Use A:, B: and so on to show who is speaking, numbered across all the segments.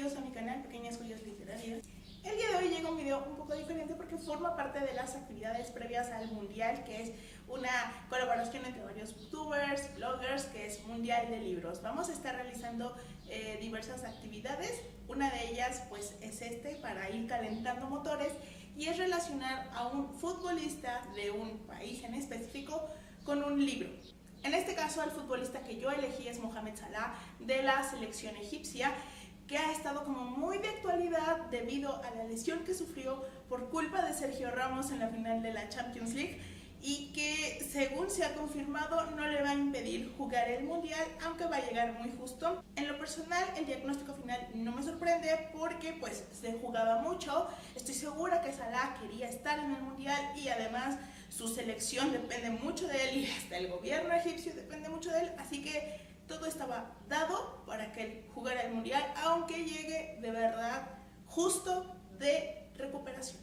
A: bienvenidos a mi canal Pequeñas Joyas Literarias. El día de hoy llega un video un poco diferente porque forma parte de las actividades previas al Mundial, que es una colaboración entre varios youtubers, bloggers, que es Mundial de Libros. Vamos a estar realizando diversas actividades. Una de ellas pues es para ir calentando motores, y es relacionar a un futbolista de un país en específico con un libro. En este caso, el futbolista que yo elegí es Mohamed Salah, de la selección egipcia, que ha estado como muy de actualidad debido a la lesión que sufrió por culpa de Sergio Ramos en la final de la Champions League, y que, según se ha confirmado, no le va a impedir jugar el Mundial, aunque va a llegar muy justo. En lo personal, el diagnóstico final no me sorprende porque pues se jugaba mucho. Estoy segura que Salah quería estar en el Mundial, y además su selección depende mucho de él, y hasta el gobierno egipcio depende mucho de él, así que todo estaba dado para que él jugara el Mundial, aunque llegue de verdad justo de recuperación.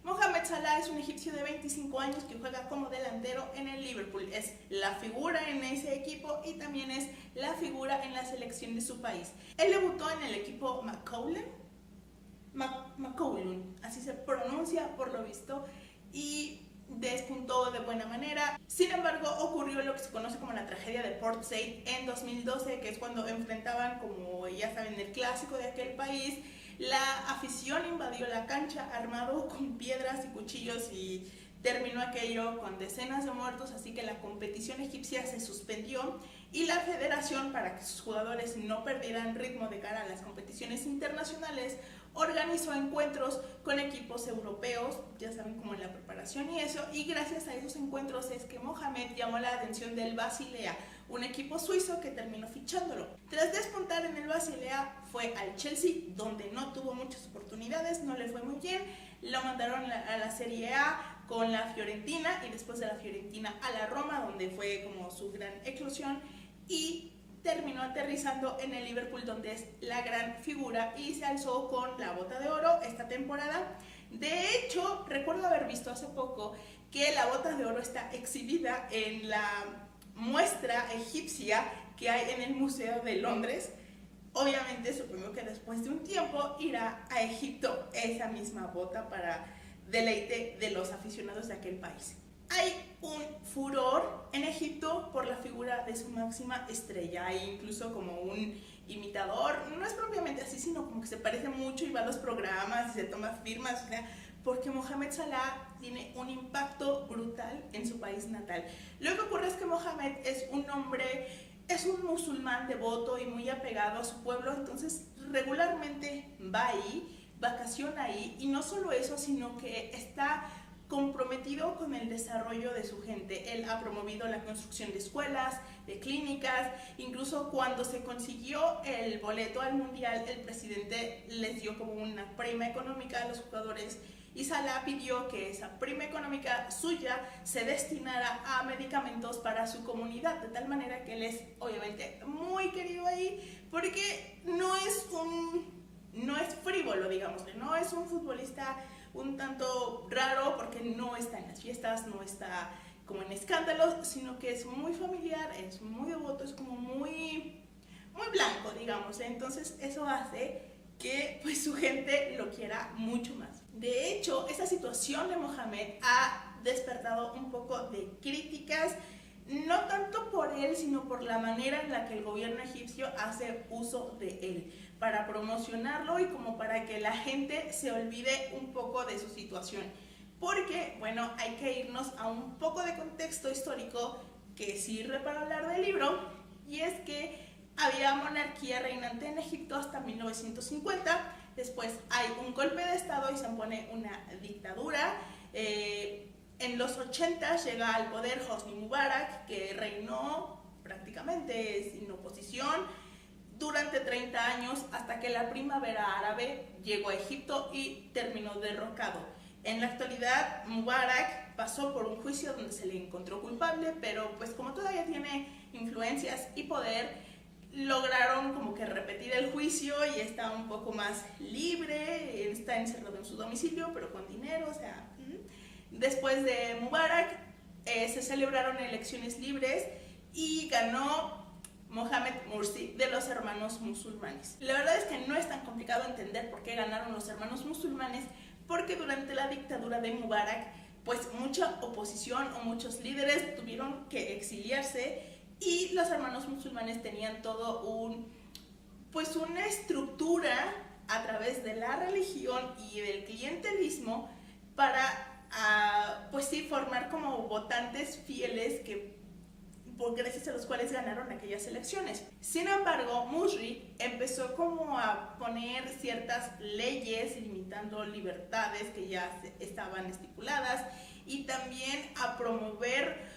A: Mohamed Salah es un egipcio de 25 años que juega como delantero en el Liverpool. Es la figura en ese equipo y también es la figura en la selección de su país. Él debutó en el equipo Makoulun, así se pronuncia por lo visto, y despuntó de buena manera. Sin embargo, ocurrió lo que se conoce como la tragedia de Port Said en 2012, que es cuando enfrentaban, como ya saben, el clásico de aquel país. La afición invadió la cancha armado con piedras y cuchillos, y terminó aquello con decenas de muertos, así que la competición egipcia se suspendió, y la federación, para que sus jugadores no perdieran ritmo de cara a las competiciones internacionales, organizó encuentros con equipos europeos, ya saben, como en la preparación y eso, y gracias a esos encuentros es que Mohamed llamó la atención del Basilea, un equipo suizo que terminó fichándolo. Tras despuntar en el Basilea, fue al Chelsea, donde no tuvo muchas oportunidades, no le fue muy bien. Lo mandaron a la Serie A con la Fiorentina, y después de la Fiorentina a la Roma, donde fue como su gran eclosión, y terminó aterrizando en el Liverpool, donde es la gran figura, y se alzó con la Bota de Oro esta temporada. De hecho, recuerdo haber visto hace poco que la Bota de Oro está exhibida en la muestra egipcia que hay en el Museo de Londres. Obviamente, supongo que después de un tiempo irá a Egipto esa misma bota para deleite de los aficionados de aquel país. Hay un furor en Egipto por la figura de su máxima estrella. Hay incluso como un imitador, no es propiamente así, sino como que se parece mucho y va a los programas y se toma firmas, o sea, porque Mohamed Salah tiene un impacto brutal en su país natal. Lo que ocurre es que Mohamed es un hombre, es un musulmán devoto y muy apegado a su pueblo, entonces regularmente va ahí, vacaciona ahí, y no solo eso, sino que está comprometido con el desarrollo de su gente. Él ha promovido la construcción de escuelas, de clínicas. Incluso cuando se consiguió el boleto al Mundial, el presidente les dio como una prima económica a los jugadores, y Salah pidió que esa prima económica suya se destinara a medicamentos para su comunidad, de tal manera que él es obviamente muy querido ahí, porque no es frívolo, digamos, no es un futbolista un tanto raro, porque no está en las fiestas, no está como en escándalos, sino que es muy familiar, es muy devoto, es como muy blanco, digamos. Entonces eso hace que pues su gente lo quiera mucho más. De hecho, esa situación de Mohamed ha despertado un poco de críticas, no tanto por él, sino por la manera en la que el gobierno egipcio hace uso de él para promocionarlo, y como para que la gente se olvide un poco de su situación. Porque, bueno, hay que irnos a un poco de contexto histórico que sirve para hablar del libro, y es que había monarquía reinante en Egipto hasta 1950, después hay un golpe de estado y se pone una dictadura. En los 80 llega al poder Hosni Mubarak, que reinó prácticamente sin oposición durante 30 años, hasta que la primavera árabe llegó a Egipto y terminó derrocado. En la actualidad, Mubarak pasó por un juicio donde se le encontró culpable, pero pues como todavía tiene influencias y poder, lograron como que repetir el juicio y está un poco más libre, está encerrado en su domicilio, pero con dinero, o sea. Después de Mubarak se celebraron elecciones libres y ganó Mohamed Mursi, de los hermanos musulmanes. La verdad es que no es tan complicado entender por qué ganaron los hermanos musulmanes, porque durante la dictadura de Mubarak, pues mucha oposición o muchos líderes tuvieron que exiliarse y los hermanos musulmanes tenían todo pues una estructura a través de la religión y del clientelismo para, pues sí, formar como votantes fieles gracias a los cuales ganaron aquellas elecciones. Sin embargo, Mursi empezó como a poner ciertas leyes limitando libertades que ya estaban estipuladas y también a promover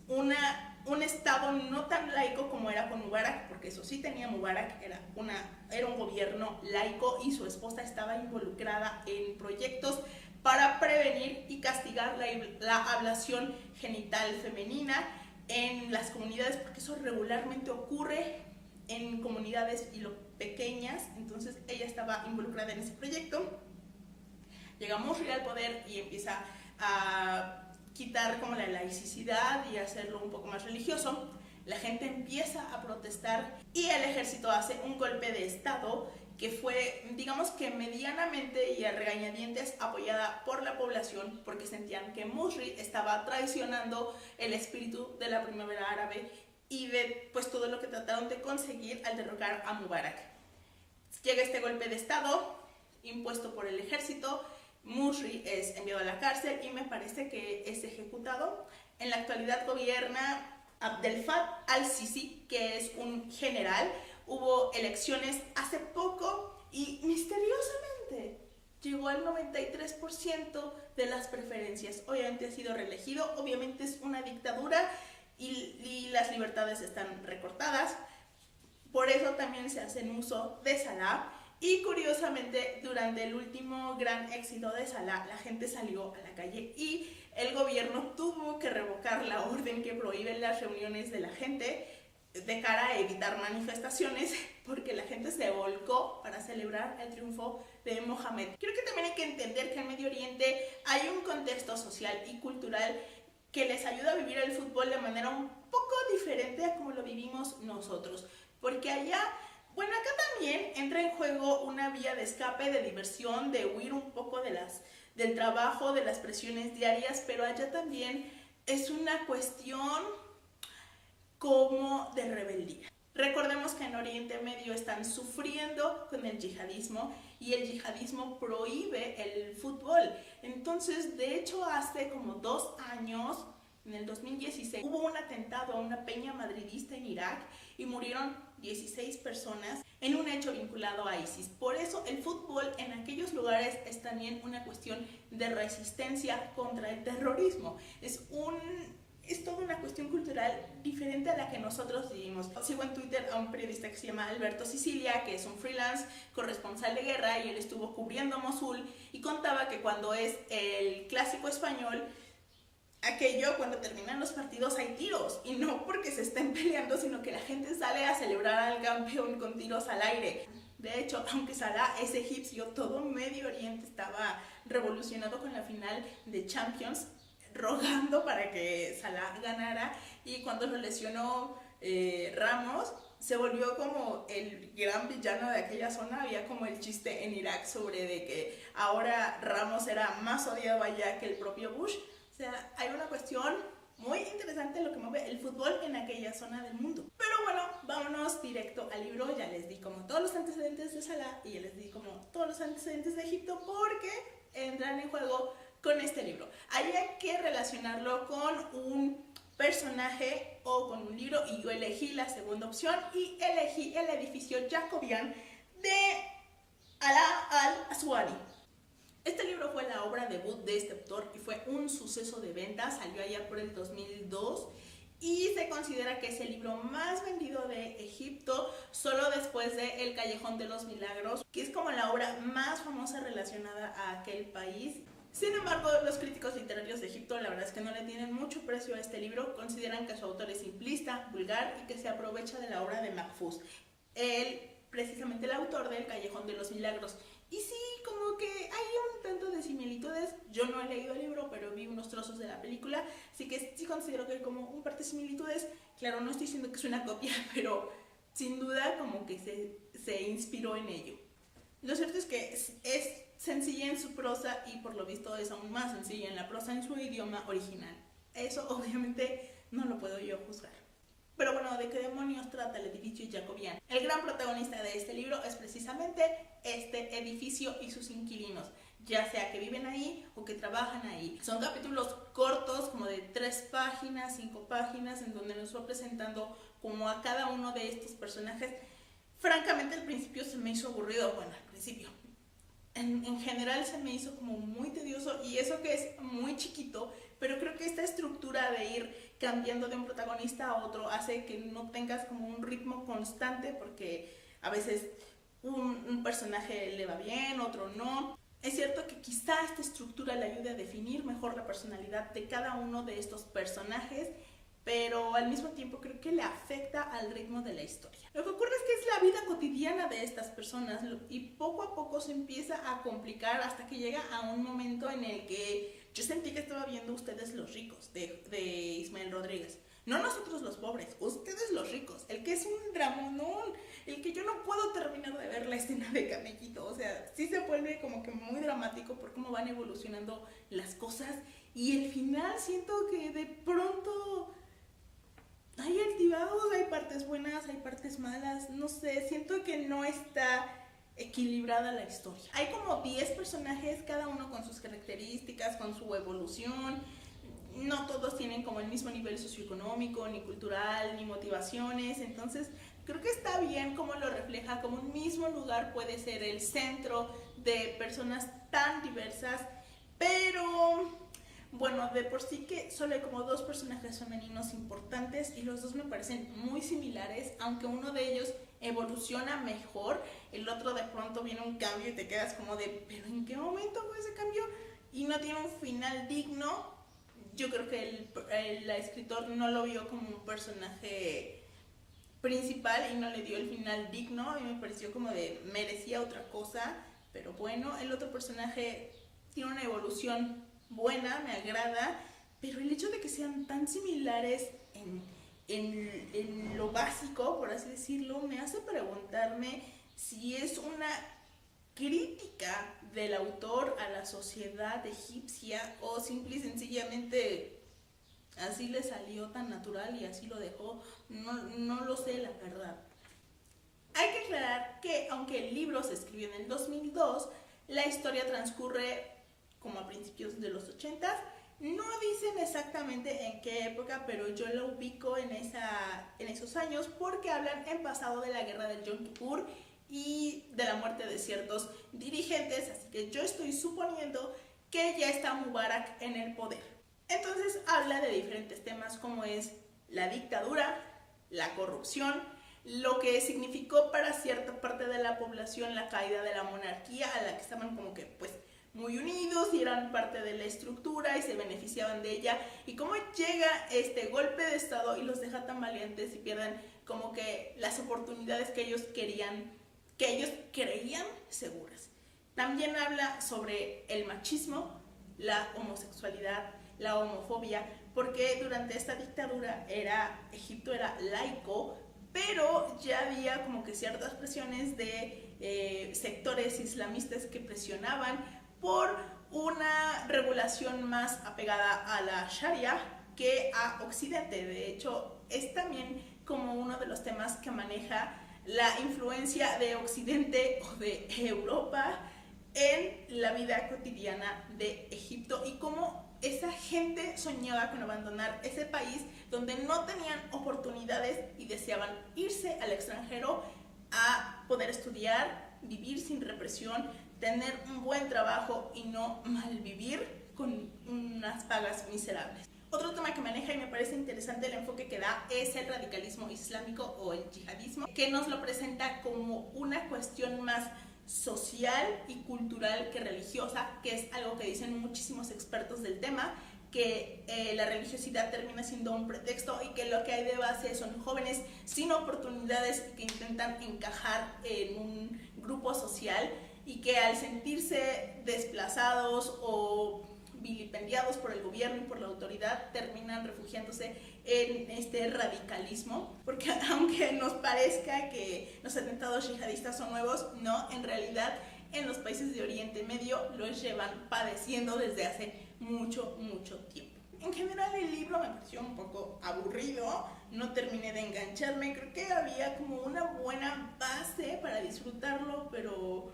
A: un estado no tan laico como era con Mubarak, porque eso sí tenía Mubarak, era un gobierno laico y su esposa estaba involucrada en proyectos para prevenir y castigar la ablación genital femenina en las comunidades, porque eso regularmente ocurre en comunidades pequeñas. Entonces ella estaba involucrada en ese proyecto. Llega Mursi al poder y empieza a quitar como la laicidad y hacerlo un poco más religioso. La gente empieza a protestar y el ejército hace un golpe de estado que fue, digamos que medianamente y a regañadientes apoyada por la población, porque sentían que Mursi estaba traicionando el espíritu de la primavera árabe y de pues todo lo que trataron de conseguir al derrocar a Mubarak. Llega este golpe de estado impuesto por el ejército. Mursi es enviado a la cárcel y me parece que es ejecutado. En la actualidad gobierna Abdel Fattah al-Sisi, que es un general. Hubo elecciones hace poco y misteriosamente llegó al 93% de las preferencias. Obviamente ha sido reelegido, obviamente es una dictadura y las libertades están recortadas. Por eso también se hacen uso de Salah. Y curiosamente, durante el último gran éxito de Salah, la gente salió a la calle y el gobierno tuvo que revocar la orden que prohíbe las reuniones de la gente de cara a evitar manifestaciones, porque la gente se volcó para celebrar el triunfo de Mohamed. Creo que también hay que entender que en Medio Oriente hay un contexto social y cultural que les ayuda a vivir el fútbol de manera un poco diferente a como lo vivimos nosotros, porque allá, bueno, acá también entra en juego una vía de escape, de diversión, de huir un poco del trabajo, de las presiones diarias, pero allá también es una cuestión como de rebeldía. Recordemos que en Oriente Medio están sufriendo con el yihadismo y el yihadismo prohíbe el fútbol. Entonces, de hecho, hace como 2 años, en el 2016, hubo un atentado a una peña madridista en Irak y murieron 16 personas en un hecho vinculado a ISIS. Por eso el fútbol en aquellos lugares es también una cuestión de resistencia contra el terrorismo. Es toda una cuestión cultural diferente a la que nosotros vivimos. Sigo en Twitter a un periodista que se llama Alberto Sicilia, que es un freelance corresponsal de guerra, y él estuvo cubriendo Mosul y contaba que cuando es el clásico español, cuando terminan los partidos hay tiros, y no porque se estén peleando, sino que la gente sale a celebrar al campeón con tiros al aire. De hecho, aunque Salah es egipcio, todo Medio Oriente estaba revolucionado con la final de Champions, rogando para que Salah ganara, y cuando lo lesionó Ramos, se volvió como el gran villano de aquella zona. Había como el chiste en Irak sobre de que ahora Ramos era más odiado allá que el propio Bush. O sea, hay una cuestión muy interesante en lo que mueve el fútbol en aquella zona del mundo. Pero bueno, vámonos directo al libro. Ya les di como todos los antecedentes de Salah y ya les di como todos los antecedentes de Egipto, porque entran en juego con este libro. Hay que relacionarlo con un personaje o con un libro, y yo elegí la segunda opción y elegí el edificio Jacobian de Alaa al-Aswadi. Este libro fue la obra debut de este autor y fue un suceso de venta. Salió allá por el 2002 y se considera que es el libro más vendido de Egipto, solo después de El Callejón de los Milagros, que es como la obra más famosa relacionada a aquel país. Sin embargo, los críticos literarios de Egipto la verdad es que no le tienen mucho precio a este libro. Consideran que su autor es simplista, vulgar y que se aprovecha de la obra de Mahfouz, precisamente el autor del Callejón de los Milagros. Y sí, como que hay un tanto de similitudes. Yo no he leído el libro, pero vi unos trozos de la película, así que sí considero que hay como un par de similitudes. Claro, no estoy diciendo que es una copia, pero sin duda como que se inspiró en ello. Lo cierto es que es sencilla en su prosa y por lo visto es aún más sencilla en la prosa en su idioma original. Eso obviamente no lo puedo yo juzgar. Pero bueno, ¿de qué demonios trata el edificio jacobiano? El gran protagonista de este libro es precisamente este edificio y sus inquilinos, ya sea que viven ahí o que trabajan ahí. Son capítulos cortos, como de 3 páginas, 5 páginas, en donde nos va presentando como a cada uno de estos personajes. Francamente al principio se me hizo aburrido, bueno, al principio. En general se me hizo como muy tedioso, y eso que es muy chiquito, pero creo que esta estructura de ir cambiando de un protagonista a otro hace que no tengas como un ritmo constante, porque a veces un personaje le va bien, otro no. Es cierto que quizá esta estructura le ayude a definir mejor la personalidad de cada uno de estos personajes, pero al mismo tiempo creo que le afecta al ritmo de la historia. Lo que ocurre es que es la vida cotidiana de estas personas y poco a poco se empieza a complicar hasta que llega a un momento en el que yo sentí que estaba viendo Ustedes los ricos de Ismael Rodríguez. No nosotros los pobres, ustedes los ricos, el que es un dramonón, el que yo no puedo terminar de ver la escena de Camellito. O sea, sí se vuelve como que muy dramático por cómo van evolucionando las cosas, y el final siento que de pronto hay altibajos, hay partes buenas, hay partes malas, no sé, siento que no está equilibrada la historia. Hay como 10 personajes, cada uno con sus características, con su evolución. No todos tienen como el mismo nivel socioeconómico, ni cultural, ni motivaciones. Entonces creo que está bien cómo lo refleja, como un mismo lugar puede ser el centro de personas tan diversas, pero bueno, de por sí que solo hay como 2 personajes femeninos importantes y los 2 me parecen muy similares, aunque uno de ellos evoluciona mejor, el otro de pronto viene un cambio y te quedas como de, ¿pero en qué momento fue ese cambio? Y no tiene un final digno. Yo creo que el escritor no lo vio como un personaje principal y no le dio el final digno. A mí me pareció como de, merecía otra cosa, pero bueno, el otro personaje tiene una evolución buena, me agrada, pero el hecho de que sean tan similares en lo básico, por así decirlo, me hace preguntarme si es una crítica del autor a la sociedad egipcia o simple y sencillamente así le salió tan natural y así lo dejó. No lo sé, la verdad. Hay que aclarar que aunque el libro se escribió en el 2002, la historia transcurre como a principios de los 80s. No dicen exactamente en qué época, pero yo lo ubico en esos años porque hablan en pasado de la guerra del Yom Kippur y de la muerte de ciertos dirigentes, así que yo estoy suponiendo que ya está Mubarak en el poder. Entonces habla de diferentes temas como es la dictadura, la corrupción, lo que significó para cierta parte de la población la caída de la monarquía, a la que estaban como que pues muy unidos y eran parte de la estructura y se beneficiaban de ella, y cómo llega este golpe de estado y los deja tan valientes y pierden como que las oportunidades que ellos querían, que ellos creían seguras. También habla sobre el machismo, la homosexualidad, la homofobia, porque durante esta dictadura Egipto era laico, pero ya había como que ciertas presiones de sectores islamistas que presionaban por una regulación más apegada a la Sharia que a Occidente. De hecho, es también como uno de los temas que maneja la influencia de Occidente o de Europa en la vida cotidiana de Egipto y cómo esa gente soñaba con abandonar ese país donde no tenían oportunidades y deseaban irse al extranjero a poder estudiar, vivir sin represión, tener un buen trabajo y no malvivir con unas pagas miserables. Otro tema que maneja y me parece interesante el enfoque que da es el radicalismo islámico o el yihadismo, que nos lo presenta como una cuestión más social y cultural que religiosa, que es algo que dicen muchísimos expertos del tema, que la religiosidad termina siendo un pretexto y que lo que hay de base son jóvenes sin oportunidades que intentan encajar en un grupo social y que al sentirse desplazados o vilipendiados por el gobierno y por la autoridad terminan refugiándose en este radicalismo, porque aunque nos parezca que los atentados yihadistas son nuevos, no, en realidad en los países de Oriente Medio los llevan padeciendo desde hace mucho tiempo. En general el libro me pareció un poco aburrido, no terminé de engancharme, creo que había como una buena base para disfrutarlo, pero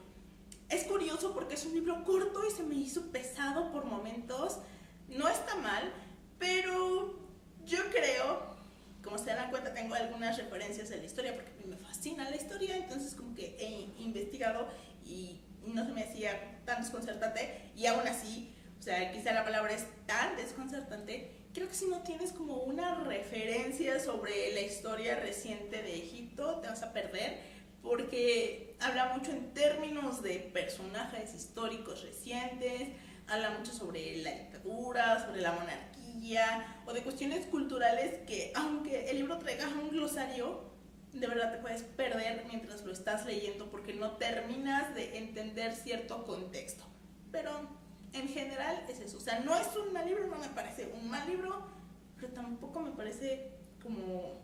A: es curioso porque es un libro corto y se me hizo pesado por momentos. No está mal, pero yo creo, como se dan cuenta, tengo algunas referencias de la historia porque me fascina la historia, entonces como que he investigado y no se me hacía tan desconcertante, y aún así, o sea, quizá la palabra es tan desconcertante. Creo que si no tienes como una referencia sobre la historia reciente de Egipto, te vas a perder, porque habla mucho en términos de personajes históricos recientes, habla mucho sobre la dictadura, sobre la monarquía o de cuestiones culturales que, aunque el libro traiga un glosario, de verdad te puedes perder mientras lo estás leyendo porque no terminas de entender cierto contexto. Pero en general es eso, o sea, no es un mal libro, no me parece un mal libro, pero tampoco me parece como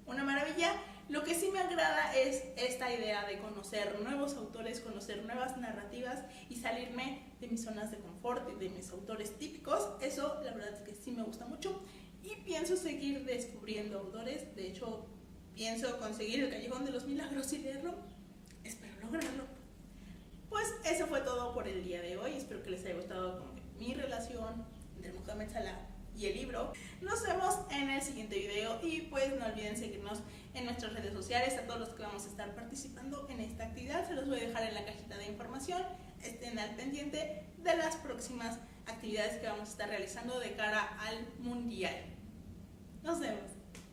A: una maravilla. Lo que sí me agrada es esta idea de conocer nuevos autores, conocer nuevas narrativas y salirme de mis zonas de confort y de mis autores típicos. Eso la verdad es que sí me gusta mucho y pienso seguir descubriendo autores. De hecho, pienso conseguir El Callejón de los Milagros y leerlo. Espero lograrlo. Pues eso fue todo por el día de hoy. Espero que les haya gustado como mi relación entre Mohamed Salah y el libro. Nos vemos en el siguiente video y pues no olviden seguirnos en nuestras redes sociales. A todos los que vamos a estar participando en esta actividad se los voy a dejar en la cajita de información. Estén al pendiente de las próximas actividades que vamos a estar realizando de cara al mundial. Nos vemos.